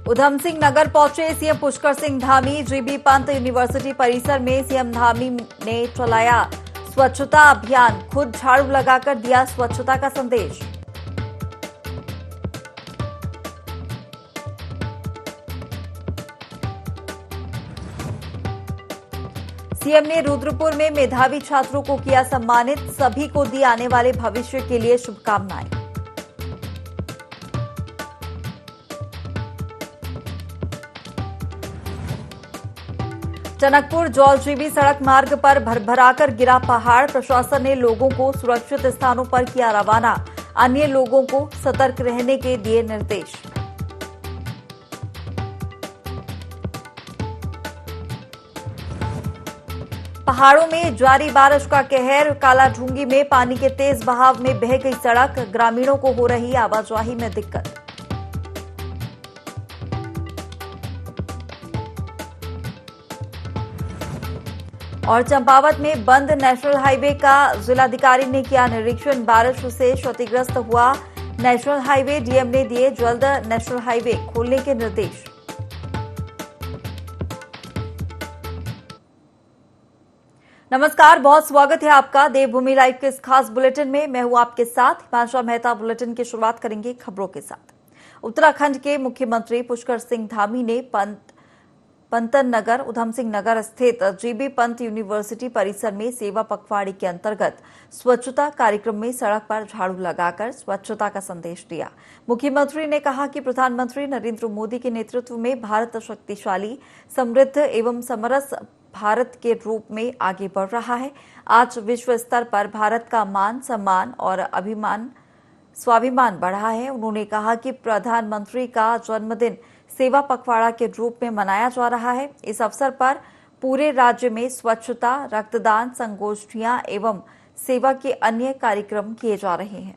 उधम सिंह नगर पहुंचे CM Pushkar Singh Dhami. GB Pant university परिसर में सीएम धामी ने चलाया स्वच्छता अभियान। खुद झाड़ू लगाकर दिया स्वच्छता का संदेश। सीएम ने रुद्रपुर में मेधावी छात्रों को किया सम्मानित। सभी को दी आने वाले भविष्य के लिए शुभकामनाएं। टनकपुर जौलजीबी सड़क मार्ग पर भरभराकर गिरा पहाड़। प्रशासन ने लोगों को सुरक्षित स्थानों पर किया रवाना। अन्य लोगों को सतर्क रहने के दिए निर्देश। पहाड़ों में जारी बारिश का कहर। कालाढूंगी में पानी के तेज बहाव में बह गई सड़क। ग्रामीणों को हो रही आवाजाही में दिक्कत। और चंपावत में बंद नेशनल हाईवे का जिलाधिकारी ने किया निरीक्षण। बारिश से क्षतिग्रस्त हुआ नेशनल हाईवे। डीएम ने दिए जल्द नेशनल हाईवे खोलने के निर्देश। नमस्कार, बहुत स्वागत है आपका देवभूमि लाइव के इस खास बुलेटिन में। मैं हूं आपके साथ हिमांशु मेहता। बुलेटिन की शुरुआत करेंगे खबरों के साथ। उत्तराखंड के मुख्यमंत्री पुष्कर सिंह धामी ने पंतन नगर उधम सिंह नगर स्थित जीबी पंत यूनिवर्सिटी परिसर में सेवा पखवाड़े के अंतर्गत स्वच्छता कार्यक्रम में सड़क पर झाड़ू लगाकर स्वच्छता का संदेश दिया। मुख्यमंत्री ने कहा कि प्रधानमंत्री नरेंद्र मोदी के नेतृत्व में भारत शक्तिशाली, समृद्ध एवं समरस भारत के रूप में आगे बढ़ रहा है। आज विश्व स्तर पर भारत का मान, सम्मान और स्वाभिमान बढ़ा है। उन्होंने कहा कि प्रधानमंत्री का जन्मदिन सेवा पखवाड़ा के रूप में मनाया जा रहा है। इस अवसर पर पूरे राज्य में स्वच्छता, रक्तदान, संगोष्ठियां एवं सेवा के अन्य कार्यक्रम किए जा रहे हैं।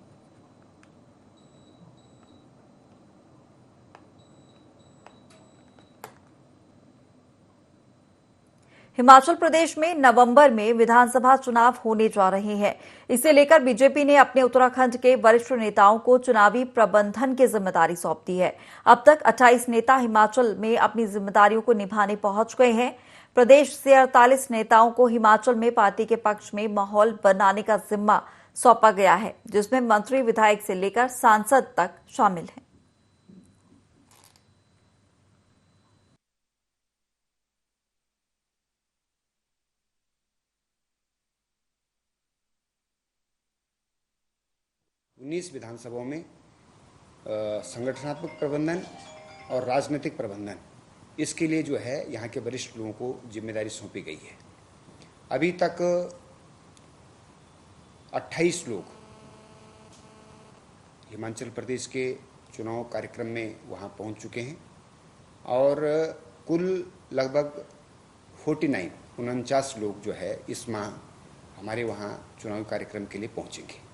हिमाचल प्रदेश में नवंबर में विधानसभा चुनाव होने जा रहे हैं। इसे लेकर बीजेपी ने अपने उत्तराखंड के वरिष्ठ नेताओं को चुनावी प्रबंधन की जिम्मेदारी सौंप दी है। अब तक 28 नेता हिमाचल में अपनी जिम्मेदारियों को निभाने पहुंच गए हैं। प्रदेश से 48 नेताओं को हिमाचल में पार्टी के पक्ष में माहौल बनाने का जिम्मा सौंपा गया है, जिसमें मंत्री, विधायक से लेकर सांसद तक शामिल हैं। उन्नीस विधानसभाओं में संगठनात्मक प्रबंधन और राजनीतिक प्रबंधन, इसके लिए जो है यहाँ के वरिष्ठ लोगों को जिम्मेदारी सौंपी गई है। अभी तक 28 लोग हिमाचल प्रदेश के चुनाव कार्यक्रम में वहाँ पहुँच चुके हैं और कुल लगभग 49 लोग जो है इस माह हमारे वहाँ चुनावी कार्यक्रम के लिए पहुँचेंगे।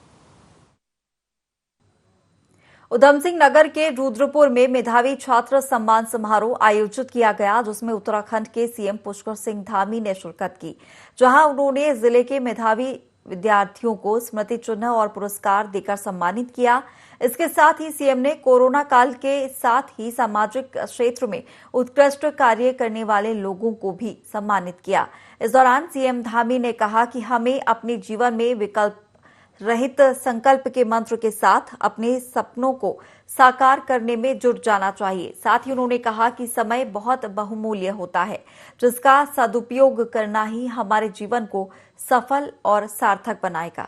उधम सिंह नगर के रुद्रपुर में मेधावी छात्र सम्मान समारोह आयोजित किया गया, जिसमें उत्तराखंड के सीएम पुष्कर सिंह धामी ने शिरकत की, जहां उन्होंने जिले के मेधावी विद्यार्थियों को स्मृति चिन्ह और पुरस्कार देकर सम्मानित किया। इसके साथ ही सीएम ने कोरोना काल के साथ ही सामाजिक क्षेत्र में उत्कृष्ट कार्य करने वाले लोगों को भी सम्मानित किया। इस दौरान सीएम धामी ने कहा कि हमें अपने जीवन में विकल्प रहित संकल्प के मंत्र के साथ अपने सपनों को साकार करने में जुट जाना चाहिए। साथ ही उन्होंने कहा कि समय बहुत बहुमूल्य होता है, जिसका सदुपयोग करना ही हमारे जीवन को सफल और सार्थक बनाएगा।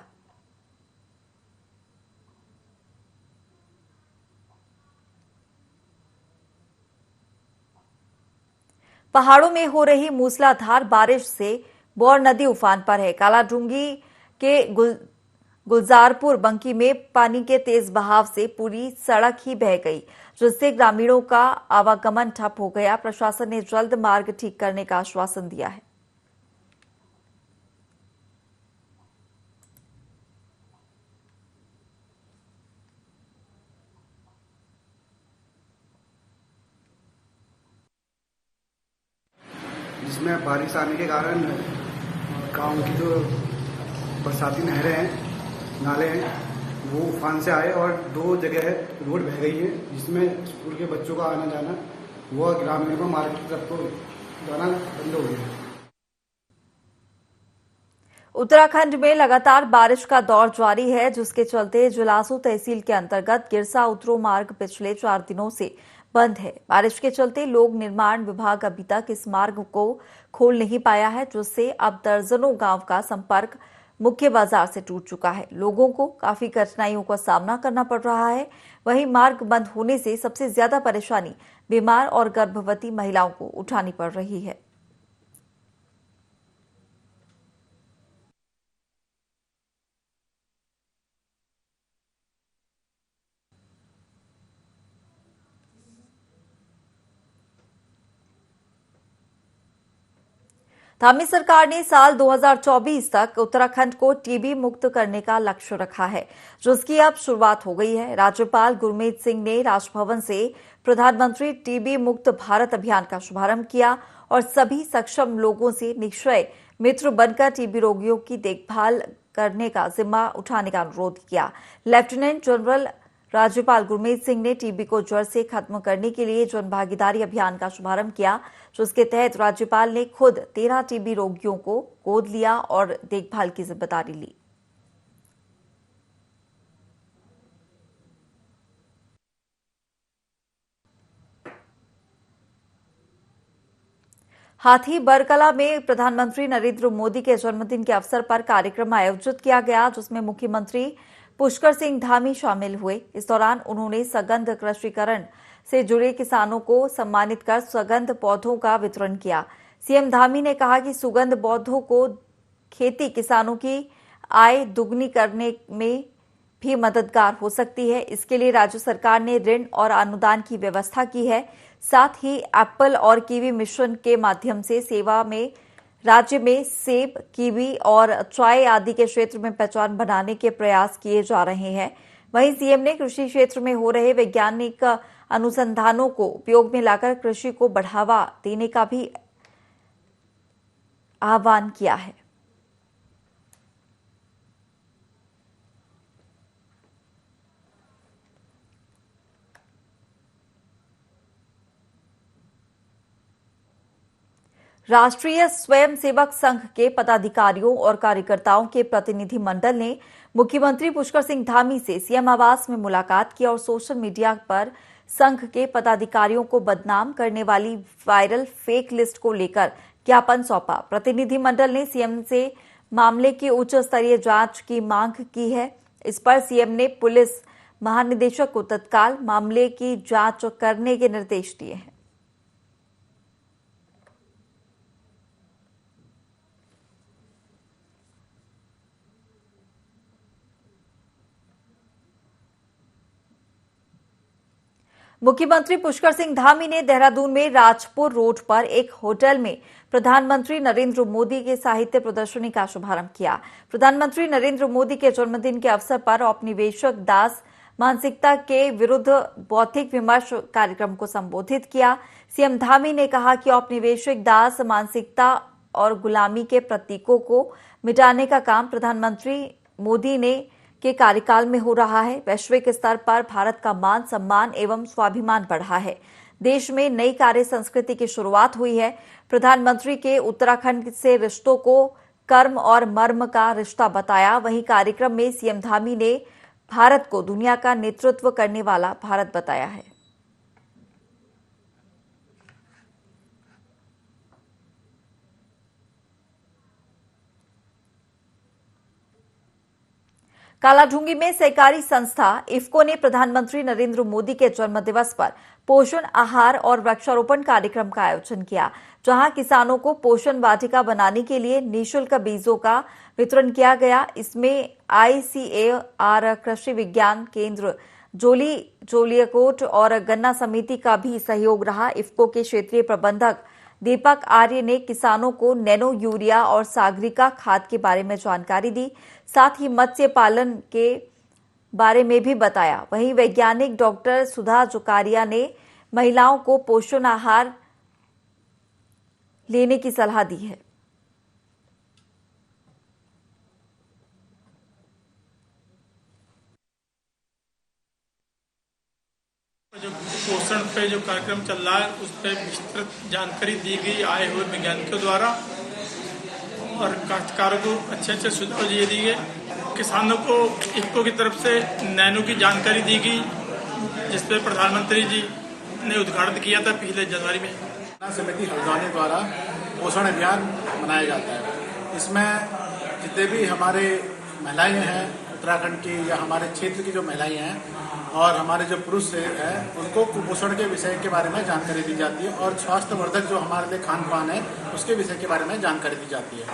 पहाड़ों में हो रही मूसलाधार बारिश से बौर नदी उफान पर है। कालाढूंगी के गुलजारपुर बंकी में पानी के तेज बहाव से पूरी सड़क ही बह गई, जिससे ग्रामीणों का आवागमन ठप हो गया। प्रशासन ने जल्द मार्ग ठीक करने का आश्वासन दिया है। जिसमें बारिश आने के कारण गांव की जो बरसाती नहरें हैं, नाले हैं, वो उफान से आए और 2 जगह रोड बह गई है, जिसमें स्कूल के बच्चों का आना जाना वह ग्रामीणों को मार्केट की तरफ को जाना बंद हो गया। उत्तराखंड में लगातार बारिश का दौर जारी है, जिसके चलते जुलासू तहसील के अंतर्गत गिरसा उतरो मार्ग पिछले 4 दिनों से बंद है। बारिश के चलते लोक निर्माण विभाग अभी तक इस मार्ग को खोल नहीं पाया है, जिससे अब दर्जनों गांव का संपर्क मुख्य बाजार से टूट चुका है। लोगों को काफी कठिनाइयों का सामना करना पड़ रहा है। वहीं मार्ग बंद होने से सबसे ज्यादा परेशानी बीमार और गर्भवती महिलाओं को उठानी पड़ रही है। धामी सरकार ने साल 2024 तक उत्तराखंड को टीबी मुक्त करने का लक्ष्य रखा है, जिसकी अब शुरुआत हो गई है। राज्यपाल गुरमीत सिंह ने राजभवन से प्रधानमंत्री टीबी मुक्त भारत अभियान का शुभारंभ किया और सभी सक्षम लोगों से निक्षय मित्र बनकर टीबी रोगियों की देखभाल करने का जिम्मा उठाने का अनुरोध किया। लेफ्टिनेंट जनरल राज्यपाल गुरमीत सिंह ने टीबी को जड़ से खत्म करने के लिए जन भागीदारी अभियान का शुभारंभ किया, जिसके तहत राज्यपाल ने खुद 13 टीबी रोगियों को गोद लिया और देखभाल की जिम्मेदारी ली। हाथी बरकला में प्रधानमंत्री नरेंद्र मोदी के जन्मदिन के अवसर पर कार्यक्रम आयोजित किया गया, जिसमें मुख्यमंत्री पुष्कर सिंह धामी शामिल हुए। इस दौरान उन्होंने सघन कृषिकरण से जुड़े किसानों को सम्मानित कर सुगंध पौधों का वितरण किया। सीएम धामी ने कहा कि सुगंध पौधों को खेती किसानों की आय दुगनी करने में भी मददगार हो सकती है। इसके लिए राज्य सरकार ने ऋण और अनुदान की व्यवस्था की है। साथ ही एप्पल और कीवी मिशन के माध्यम से सेवा में राज्य में सेब, कीवी और चाय आदि के क्षेत्र में पहचान बनाने के प्रयास किए जा रहे हैं। वहीं सीएम ने कृषि क्षेत्र में हो रहे वैज्ञानिक अनुसंधानों को उपयोग में लाकर कृषि को बढ़ावा देने का भी आह्वान किया है। राष्ट्रीय स्वयंसेवक संघ के पदाधिकारियों और कार्यकर्ताओं के प्रतिनिधि मंडल ने मुख्यमंत्री पुष्कर सिंह धामी से सीएम आवास में मुलाकात की और सोशल मीडिया पर संघ के पदाधिकारियों को बदनाम करने वाली वायरल फेक लिस्ट को लेकर ज्ञापन सौंपा। प्रतिनिधि मंडल ने सीएम से मामले की उच्च स्तरीय जांच की मांग की है। इस पर सीएम ने पुलिस महानिदेशक को तत्काल मामले की जांच करने के निर्देश दिए हैं। मुख्यमंत्री पुष्कर सिंह धामी ने देहरादून में राजपुर रोड पर एक होटल में प्रधानमंत्री नरेंद्र मोदी के साहित्य प्रदर्शनी का शुभारंभ किया। प्रधानमंत्री नरेंद्र मोदी के जन्मदिन के अवसर पर औपनिवेशिक दास मानसिकता के विरुद्ध बौद्धिक विमर्श कार्यक्रम को संबोधित किया। सीएम धामी ने कहा कि औपनिवेशिक दास मानसिकता और गुलामी के प्रतीकों को मिटाने का काम प्रधानमंत्री मोदी ने के कार्यकाल में हो रहा है। वैश्विक स्तर पर भारत का मान सम्मान एवं स्वाभिमान बढ़ा है। देश में नई कार्य संस्कृति की शुरुआत हुई है। प्रधानमंत्री के उत्तराखंड से रिश्तों को कर्म और मर्म का रिश्ता बताया। वहीं कार्यक्रम में सीएम धामी ने भारत को दुनिया का नेतृत्व करने वाला भारत बताया है। कालाढूंगी में सहकारी संस्था इफ्को ने प्रधानमंत्री नरेंद्र मोदी के जन्मदिवस पर पोषण आहार और वृक्षारोपण कार्यक्रम का आयोजन किया, जहां किसानों को पोषण वाटिका बनाने के लिए निःशुल्क बीजों का वितरण किया गया। इसमें ICAR कृषि विज्ञान केंद्र जोलियाकोट और गन्ना समिति का भी सहयोग रहा। इफ्को के क्षेत्रीय प्रबंधक दीपक आर्य ने किसानों को नैनो यूरिया और सागरिका खाद के बारे में जानकारी दी। साथ ही मत्स्य पालन के बारे में भी बताया। वहीं वैज्ञानिक डॉक्टर सुधा जुकारिया ने महिलाओं को पोषण आहार लेने की सलाह दी है। जो पोषण पे जो कार्यक्रम चल रहा है उस पर विस्तृत जानकारी दी गई आए हुए वैज्ञानिकों द्वारा और काश्तकारों को अच्छे सुझाव दिए गए। किसानों को इफ्को की तरफ से नैनो की जानकारी दी गई, जिस पर प्रधानमंत्री जी ने उद्घाटन किया था पिछले जनवरी में। समिति हल्द्वानी द्वारा पोषण अभियान मनाया जाता है। इसमें जितने भी हमारे महिलाएं हैं उत्तराखंड की या हमारे क्षेत्र की जो महिलाएं हैं और हमारे जो पुरुष हैं उनको कुपोषण के विषय के बारे में जानकारी दी जाती है और स्वास्थ्यवर्धक जो हमारे लिए खान पान है उसके विषय के बारे में जानकारी दी जाती है।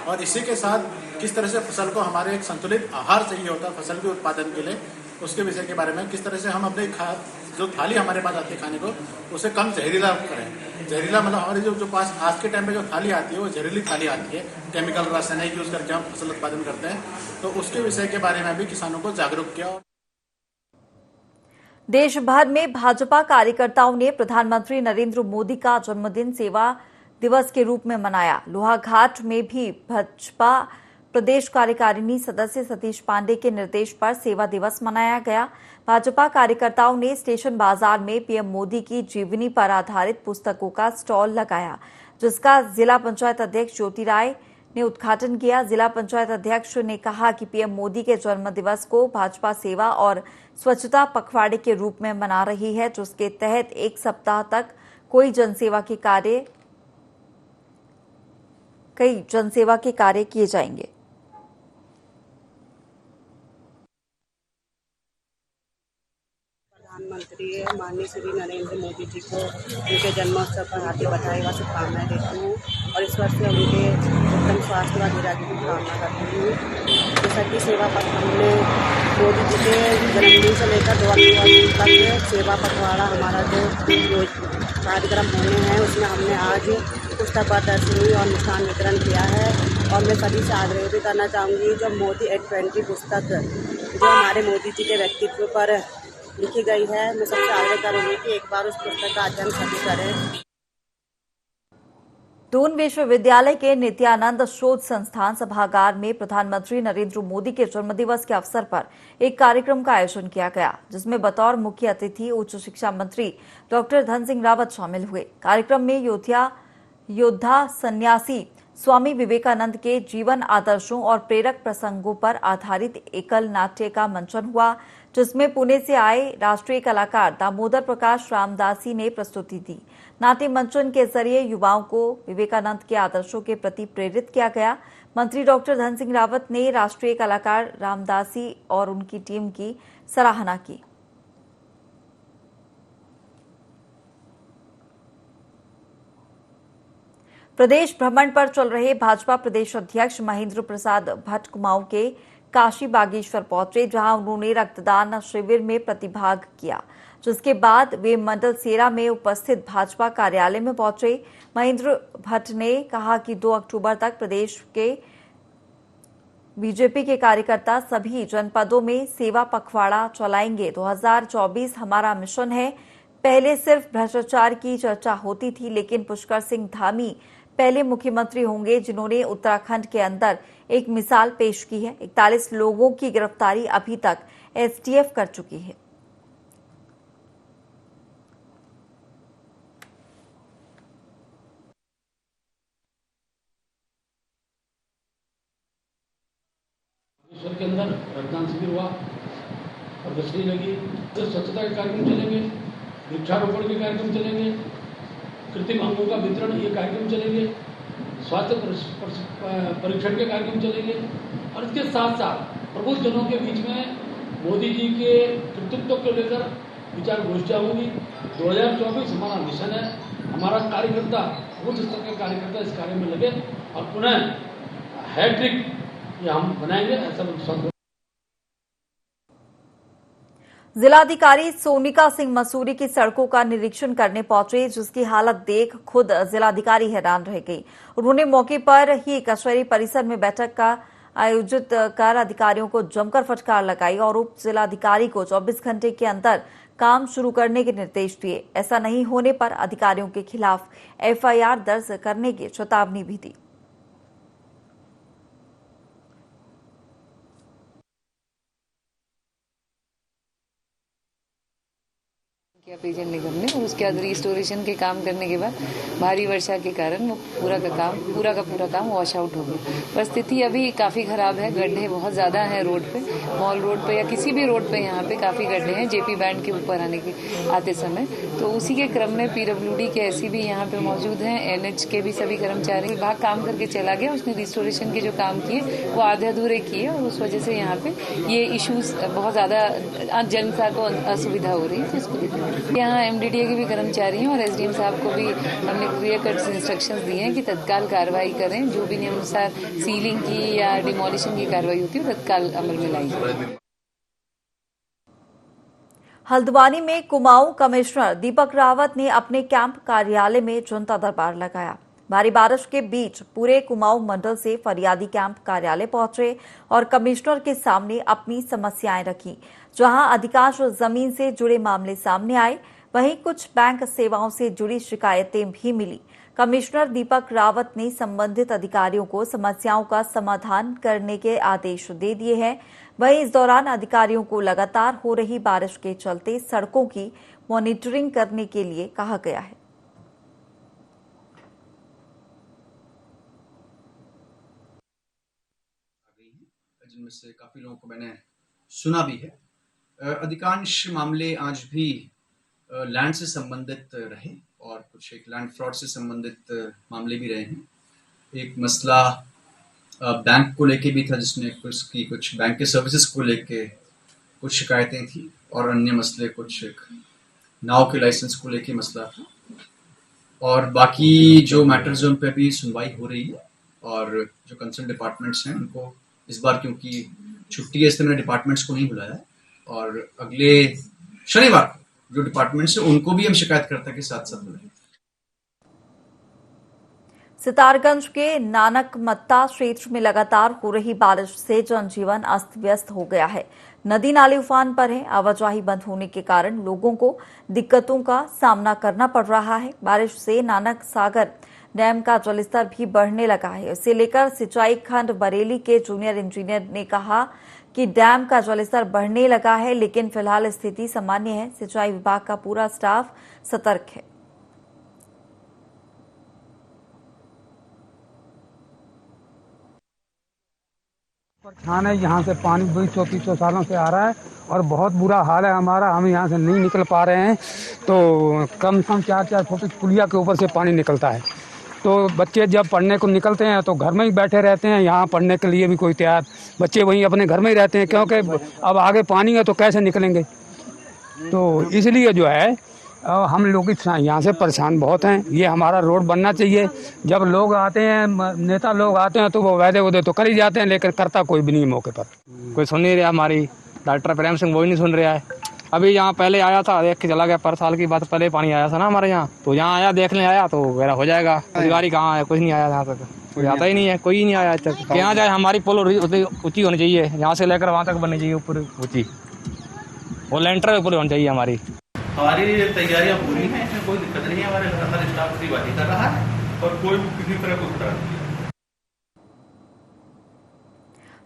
और इसी के साथ किस तरह से फसल को हमारे एक संतुलित आहार चाहिए होता है फसल के उत्पादन के लिए, उसके विषय के बारे में किस तरह से हम अपने जो थाली हमारे पास आती है खाने को उसे कम जहरीला करें। जहरीला मतलब हमारी जो पास आज के टाइम पे जो थाली आती है वो जहरीली थाली आती है, केमिकल रासायनिक यूज करके हम फसल उत्पादन करते हैं, तो उसके विषय के बारे में भी किसानों को जागरूक किया। देश भर में भाजपा कार्यकर्ताओं ने प्रधानमंत्री नरेंद्र मोदी का जन्मदिन सेवा दिवस के रूप में मनाया। लोहाघाट में भी भाजपा प्रदेश कार्यकारिणी सदस्य सतीश पांडे के निर्देश पर सेवा दिवस मनाया गया। भाजपा कार्यकर्ताओं ने स्टेशन बाजार में पीएम मोदी की जीवनी पर आधारित पुस्तकों का स्टॉल लगाया, जिसका जिला पंचायत अध्यक्ष ज्योति राय ने उद्घाटन किया। जिला पंचायत अध्यक्ष ने कहा कि पीएम मोदी के जन्म दिवस को भाजपा सेवा और स्वच्छता पखवाड़े के रूप में मना रही है, जिसके तहत एक सप्ताह तक कई जनसेवा के कार्य किए जाएंगे। प्रधानमंत्री माननीय श्री नरेंद्र मोदी जी को उनके जन्मोत्सव पर हार्दिक बधाई व शुभकामनाएं देती हूँ और इस वर्ष से उनके उत्तम स्वास्थ्य व दीर्घायु की कामना करती हूँ। जैसा कि सेवा पखवाड़ा हमने मोदी जी के जन्मदिन से लेकर 2 अक्टूबर तक सेवा पखवाड़ा हमारा जो कार्यक्रम होने हैं उसमें हमने आज पुस्तक प्रदर्शनी और मिष्ठान वितरण किया है। और मैं सभी से आग्रह भी करना चाहूँगी, जो मोदी 820 पुस्तक जो हमारे मोदी जी के व्यक्तित्व पर लिखी गई है, मैं सबसे आग्रह करूंगी कि एक बार उस पुस्तक का अध्ययन सभी करें। दून विश्वविद्यालय के नित्यानंद शोध संस्थान सभागार में प्रधानमंत्री नरेंद्र मोदी के जन्मदिवस के अवसर पर एक कार्यक्रम का आयोजन किया गया, जिसमें बतौर मुख्य अतिथि उच्च शिक्षा मंत्री डॉक्टर धन सिंह रावत शामिल हुए। कार्यक्रम में योद्धा सन्यासी स्वामी विवेकानंद के जीवन आदर्शों और प्रेरक प्रसंगों पर आधारित एकल नाट्य का मंचन हुआ, जिसमें पुणे से आए राष्ट्रीय कलाकार दामोदर प्रकाश रामदासी ने प्रस्तुति दी। नाट्य मंचन के जरिए युवाओं को विवेकानंद के आदर्शों के प्रति प्रेरित किया गया। मंत्री डॉक्टर धन सिंह रावत ने राष्ट्रीय कलाकार रामदासी और उनकी टीम की सराहना की। प्रदेश भ्रमण पर चल रहे भाजपा प्रदेश अध्यक्ष महेंद्र प्रसाद भट्ट कुमाऊं के काशी बागेश्वर पहुंचे, जहां उन्होंने रक्तदान शिविर में प्रतिभाग किया, जिसके बाद वे मंडल सेरा में उपस्थित भाजपा कार्यालय में पहुंचे। महेंद्र भट्ट ने कहा कि 2 अक्टूबर तक प्रदेश के बीजेपी के कार्यकर्ता सभी जनपदों में सेवा पखवाड़ा चलाएंगे। 2024 हमारा मिशन है। पहले सिर्फ भ्रष्टाचार की चर्चा होती थी, लेकिन पुष्कर सिंह धामी पहले मुख्यमंत्री होंगे जिन्होंने उत्तराखंड के अंदर एक मिसाल पेश की है। 41 लोगों की गिरफ्तारी अभी तक एसटीएफ कर चुकी है। के अंदर रक्तदान शिविर हुआ, प्रदर्शनी लगी, तो स्वच्छता के कार्यक्रम चलेंगे, वृक्षारोपण के कार्यक्रम चलेंगे, कृत्रिम अंगों का वितरण ये कार्यक्रम चलेंगे, स्वास्थ्य परीक्षण के कार्यक्रम चलेंगे और इसके साथ साथ प्रबुद्ध जनों के बीच में मोदी जी के कृतित्व को लेकर विचार गोष्ठियाँ होंगी। 2024 हमारा मिशन है। हमारा कार्यकर्ता उच्च स्तर के कार्यकर्ता इस कार्य में लगे और पुनः हैट्रिक ये हम बनाएंगे, ऐसा विश्वास। जिलाधिकारी सोनिका सिंह मसूरी की सड़कों का निरीक्षण करने पहुंचे, जिसकी हालत देख खुद जिलाधिकारी हैरान रह गई। उन्होंने मौके पर ही कचहरी परिसर में बैठक का आयोजित कर अधिकारियों को जमकर फटकार लगाई और उप जिलाधिकारी को 24 घंटे के अंदर काम शुरू करने के निर्देश दिए। ऐसा नहीं होने पर अधिकारियों के खिलाफ एफआईआर दर्ज करने की चेतावनी भी दी। पेयजल निगम ने, और उसके बाद रिस्टोरेशन के काम करने के बाद भारी वर्षा के कारण वो पूरा का पूरा काम वॉश आउट हो गया। परिस्थिति अभी काफ़ी ख़राब है, गड्ढे बहुत ज़्यादा हैं रोड पे, मॉल रोड पे या किसी भी रोड पे यहाँ पे काफ़ी गड्ढे हैं जेपी बैंड के ऊपर आते समय। तो उसी के क्रम में पीडब्ल्यूडी के ऐसी भी यहाँ पे मौजूद हैं, एनएच के भी सभी कर्मचारी विभाग काम करके चला गया। उसने रिस्टोरेशन के जो काम किए वो आधे अधूरे किए, और उस वजह से यहाँ पे ये इश्यूज बहुत ज़्यादा जनता को असुविधा हो रही है। तो इसको यहाँ एमडीडीए के भी कर्मचारी हैं, और एसडीएम साहब को भी हमने क्लियर कट इंस्ट्रक्शंस दिए हैं कि तत्काल कार्रवाई करें, जो भी नियमानुसार सीलिंग की या डिमोलिशन की कार्रवाई होती है तत्काल अमल में लाई जाए। हल्द्वानी में कुमाऊं कमिश्नर दीपक रावत ने अपने कैंप कार्यालय में जनता दरबार लगाया। भारी बारिश के बीच पूरे कुमाऊं मंडल से फरियादी कैंप कार्यालय पहुंचे और कमिश्नर के सामने अपनी समस्याएं रखी। जहां अधिकांश जमीन से जुड़े मामले सामने आए, वहीं कुछ बैंक सेवाओं से जुड़ी शिकायतें भी मिली। कमिश्नर दीपक रावत ने संबंधित अधिकारियों को समस्याओं का समाधान करने के आदेश दे दिए हैं। वहीं इस दौरान अधिकारियों को लगातार हो रही बारिश के चलते सड़कों की मॉनिटरिंग करने के लिए कहा गया है। जिनमें से काफी लोगों को मैंने सुना भी है। अधिकांश मामले आज भी लैंड से संबंधित रहे, और कुछ एक लैंड फ्रॉड से संबंधित मामले भी रहे हैं। एक मसला बैंक को लेके भी था, जिसमें कुछ बैंक के सर्विसेज को लेके कुछ शिकायतें थी, और अन्य मसले कुछ नाव के लाइसेंस को लेके मसला था। और बाकी जो मैटर्स उन पे भी सुनवाई हो रही है, और जो कंसर्न डिपार्टमेंट्स हैं उनको इस बार क्योंकि छुट्टी है, इस तरह डिपार्टमेंट्स को नहीं बुलाया है, और अगले शनिवार को जो डिपार्टमेंट्स हैं उनको भी हम शिकायतकर्ता के साथ साथ बुलाएंगे। सितारगंज के नानकमत्ता क्षेत्र में लगातार हो रही बारिश से जनजीवन अस्त व्यस्त हो गया है। नदी नाले उफान पर है। आवाजाही बंद होने के कारण लोगों को दिक्कतों का सामना करना पड़ रहा है। बारिश से नानक सागर डैम का जलस्तर भी बढ़ने लगा है। इसे लेकर सिंचाई खंड बरेली के जूनियर इंजीनियर ने कहा कि डैम का जलस्तर बढ़ने लगा है, लेकिन फिलहाल स्थिति सामान्य है। सिंचाई विभाग का पूरा स्टाफ सतर्क है। परेशान है, यहाँ से पानी 20-30 सालों से आ रहा है और बहुत बुरा हाल है हमारा। हम यहाँ से नहीं निकल पा रहे हैं, तो कम से कम 4-4 फुट पुलिया के ऊपर से पानी निकलता है। तो बच्चे जब पढ़ने को निकलते हैं तो घर में ही बैठे रहते हैं, यहाँ पढ़ने के लिए भी कोई तैयार, बच्चे वहीं अपने घर में ही रहते हैं, क्योंकि अब आगे पानी है तो कैसे निकलेंगे। तो इसलिए जो है हम लोग यहाँ से परेशान बहुत हैं। ये हमारा रोड बनना चाहिए। जब लोग आते हैं, नेता लोग आते हैं, तो वो वादे तो कर ही जाते हैं, लेकिन करता कोई भी नहीं मौके पर। कोई सुन नहीं रहा हमारी, डॉक्टर प्रेम सिंह वो ही नहीं सुन रहा है। अभी यहाँ पहले आया था, देख के चला गया। पर साल की बात, पहले पानी आया था ना हमारे यहाँ, तो यहाँ आया, देखने आया, तो वगैरह हो जाएगा। अधिकारी कहाँ है? कुछ नहीं आया यहाँ तक, कोई आता ही नहीं है, कोई नहीं आया आज तक। यहाँ जाए हमारी पुल ऊँची होनी चाहिए, यहाँ से लेकर वहाँ तक बननी चाहिए ऊपर ऊँची, और लेंटर ऊपर होनी चाहिए। हमारी तैयारियां पूरी हैं, इसमें कोई दिक्कत नहीं है। हमारे स्टाफ की बातें कर रहा है और कोई किसी तरह को खतरा नहीं है।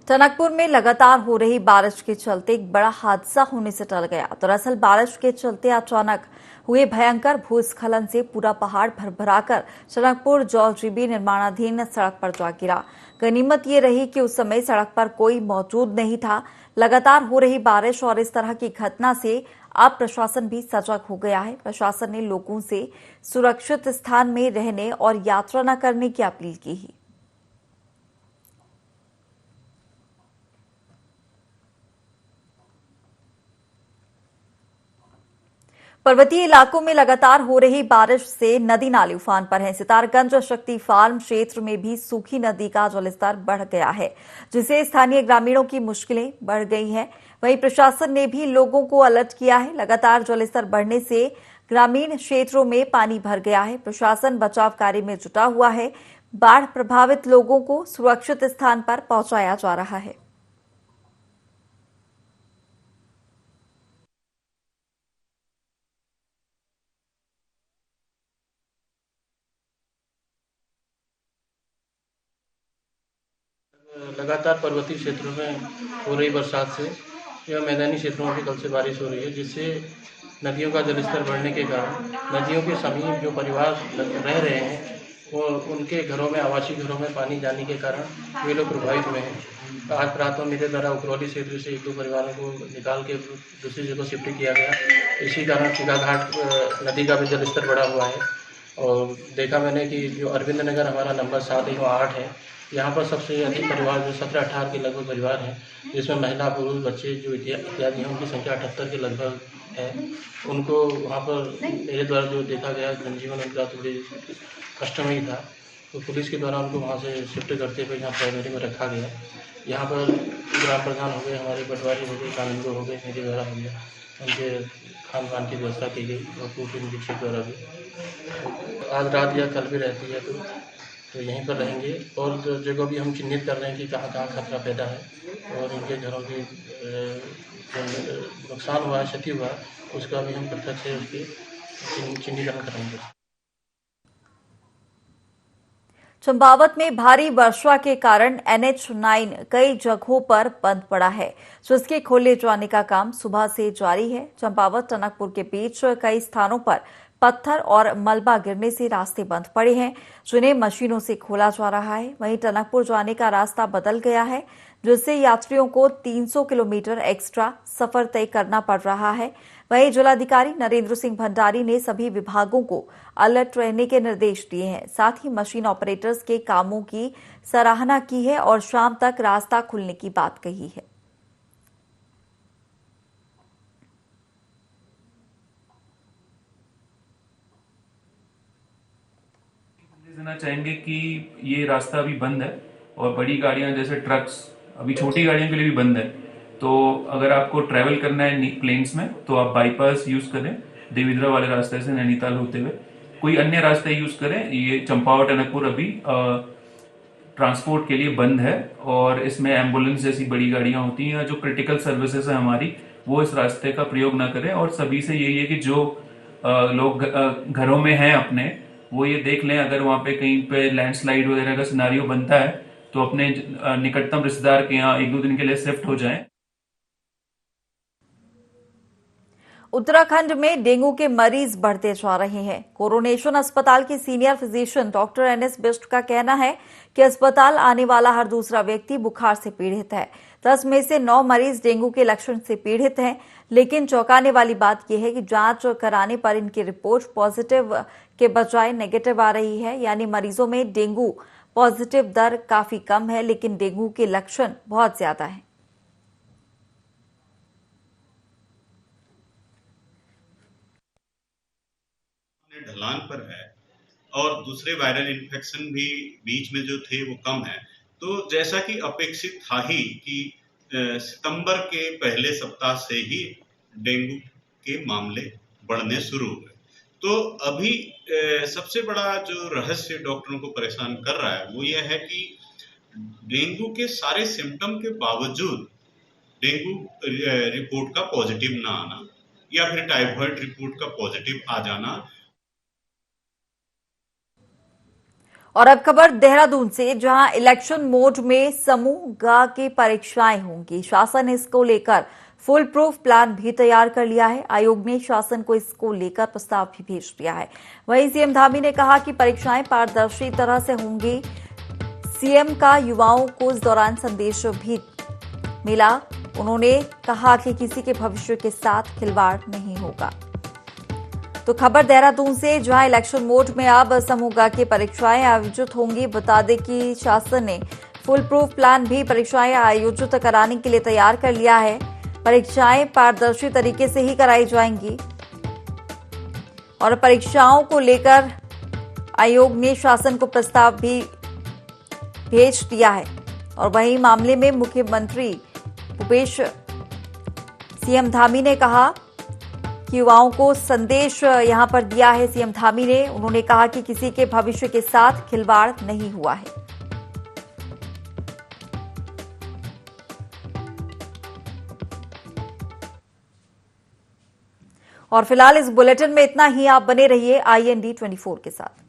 टनकपुर में लगातार हो रही बारिश के चलते एक बड़ा हादसा होने से टल गया। दरअसल बारिश के चलते अचानक हुए भयंकर भूस्खलन से पूरा पहाड़ भरभराकर टनकपुर जौलजीबी निर्माणाधीन सड़क पर जा गिरा। गनीमत ये रही कि उस समय सड़क पर कोई मौजूद नहीं था। लगातार हो रही बारिश और इस तरह की घटना से अब प्रशासन भी सजग हो गया है। प्रशासन ने लोगों से सुरक्षित स्थान में रहने और यात्रा न करने की अपील की है। पर्वतीय इलाकों में लगातार हो रही बारिश से नदी नाले उफान पर हैं। सितारगंज शक्ति फार्म क्षेत्र में भी सूखी नदी का जलस्तर बढ़ गया है, जिससे स्थानीय ग्रामीणों की मुश्किलें बढ़ गई हैं। वहीं प्रशासन ने भी लोगों को अलर्ट किया है। लगातार जलस्तर बढ़ने से ग्रामीण क्षेत्रों में पानी भर गया है। प्रशासन बचाव कार्य में जुटा हुआ है। बाढ़ प्रभावित लोगों को सुरक्षित स्थान पर पहुंचाया जा रहा है। लगातार पर्वतीय क्षेत्रों में हो रही बरसात से या मैदानी क्षेत्रों में भी कल से बारिश हो रही है, जिससे नदियों का जलस्तर बढ़ने के कारण नदियों के समीप जो परिवार रह रहे हैं वो उनके घरों में, आवासीय घरों में पानी जाने के कारण वे लोग प्रभावित हुए हैं। आज प्रातः मेरे द्वारा उकरौली क्षेत्र से 1-2 परिवारों को निकाल के दूसरी जगह शिफ्ट किया गया। इसी कारण खिगाघाट नदी का भी जलस्तर बढ़ा हुआ है और देखा मैंने कि जो अरविंद नगर हमारा नंबर 7 या 8 है, यहाँ पर सबसे अधिक परिवार जो 17-18 के लगभग परिवार हैं, जिसमें महिला, पुरुष, बच्चे जो इत्यादि हैं, उनकी संख्या 78 के लगभग है। उनको वहाँ पर मेरे द्वारा जो देखा गया जनजीवन उनका थोड़ी कष्टमयी था, तो पुलिस के द्वारा उनको वहाँ से शिफ्ट करते हुए यहाँ प्राइमरी में रखा गया। यहाँ पर ग्राम प्रधान हो गए, हमारे पटवारी हो गए, कानूनगो हो गए, मेरे द्वारा हो गया, उनके खान पान की व्यवस्था की गई और पूर्व निरीक्षक द्वारा भी। आज रात या कल भी रहती है तो यहीं पर रहेंगे और जो जगह भी हम चिन्हित कर रहे हैं कि कहाँ कहाँ खतरा पैदा है और इनके घरों की जो नुकसान हुआ है, क्षति हुआ है, उसका भी हम प्रत्यक्ष से उसकी चिन्हीकरण करेंगे। चंपावत में भारी वर्षा के कारण NH9 कई जगहों पर बंद पड़ा है, जिसके खोले जाने का काम सुबह से जारी है। चंपावत टनकपुर के बीच कई स्थानों पर पत्थर और मलबा गिरने से रास्ते बंद पड़े हैं, जिन्हें मशीनों से खोला जा रहा है। वहीं टनकपुर जाने का रास्ता बदल गया है, जिससे यात्रियों को 300 किलोमीटर एक्स्ट्रा सफर तय करना पड़ रहा है। वहीं जिलाधिकारी नरेंद्र सिंह भंडारी ने सभी विभागों को अलर्ट रहने के निर्देश दिए हैं। साथ ही मशीन ऑपरेटर्स के कामों की सराहना की है और शाम तक रास्ता खुलने की बात कही है। देना चाहेंगे कि ये रास्ता अभी बंद है और बड़ी गाड़ियां जैसे ट्रक्स अभी छोटी गाड़ियों के लिए भी बंद है। तो अगर आपको ट्रैवल करना है प्लेन्स में तो आप बाईपास यूज करें, देविद्रा वाले रास्ते से नैनीताल होते हुए। कोई अन्य रास्ते यूज करें। ये चंपावत टनकपुर अभी ट्रांसपोर्ट के लिए बंद है और इसमें एम्बुलेंस जैसी बड़ी गाड़ियां होती हैं, जो क्रिटिकल सर्विसेज है हमारी, वो इस रास्ते का प्रयोग ना करें। और सभी से यही है कि जो लोग घरों में हैं अपने, वो ये देख लें अगर वहां पे कहीं पे लैंडस्लाइड वगैरह का सिनारियो बनता है तो अपने निकटतम रिश्तेदार के यहाँ 1-2 दिन के लिए शिफ्ट हो जाएं। उत्तराखंड में डेंगू के मरीज बढ़ते जा रहे हैं। कोरोनेशन अस्पताल के senior physician doctor NS Bisht का कहना है कि अस्पताल आने वाला हर दूसरा व्यक्ति बुखार से पीड़ित है। 10 में से 9 मरीज डेंगू के लक्षण से पीड़ित हैं। लेकिन चौंकाने वाली बात यह है कि जांच कराने पर इनकी रिपोर्ट पॉजिटिव के बजाय नेगेटिव आ रही है, यानी मरीजों में डेंगू पॉजिटिव दर काफी कम है, लेकिन डेंगू के लक्षण बहुत ज्यादा है। ढलान पर है और दूसरे वायरल इन्फेक्शन भी बीच में जो थे वो कम है। तो जैसा कि अपेक्षित था ही कि सितंबर के पहले सप्ताह से ही डेंगू के मामले बढ़ने शुरू हुए। तो अभी सबसे बड़ा जो रहस्य डॉक्टरों को परेशान कर रहा है वो यह है कि डेंगू के सारे सिम्टम के बावजूद डेंगू रिपोर्ट का पॉजिटिव ना आना या फिर टाइफाइड रिपोर्ट का पॉजिटिव आ जाना। और अब खबर देहरादून से, जहां इलेक्शन मोड में समूह ग की परीक्षाएं होंगी। शासन इसको लेकर फुल प्रूफ प्लान भी तैयार कर लिया है। आयोग ने शासन को इसको लेकर प्रस्ताव भी भेज दिया है। वहीं सीएम धामी ने कहा कि परीक्षाएं पारदर्शी तरह से होंगी। सीएम का युवाओं को इस दौरान संदेश भी मिला। उन्होंने कहा कि किसी के भविष्य के साथ खिलवाड़ नहीं होगा। तो खबर देहरादून से, जहां इलेक्शन मोड में अब समूह ग की परीक्षाएं आयोजित होंगी। बता दें कि शासन ने फुल प्रूफ प्लान भी परीक्षाएं आयोजित कराने के लिए तैयार कर लिया है। परीक्षाएं पारदर्शी तरीके से ही कराई जाएंगी और परीक्षाओं को लेकर आयोग ने शासन को प्रस्ताव भी भेज दिया है। और वहीं मामले में मुख्यमंत्री भूपेश सीएम धामी ने कहा कि युवाओं को संदेश यहां पर दिया है सीएम धामी ने। उन्होंने कहा कि किसी के भविष्य के साथ खिलवाड़ नहीं हुआ है। और फिलहाल इस बुलेटिन में इतना ही। आप बने रहिए IND 24 के साथ।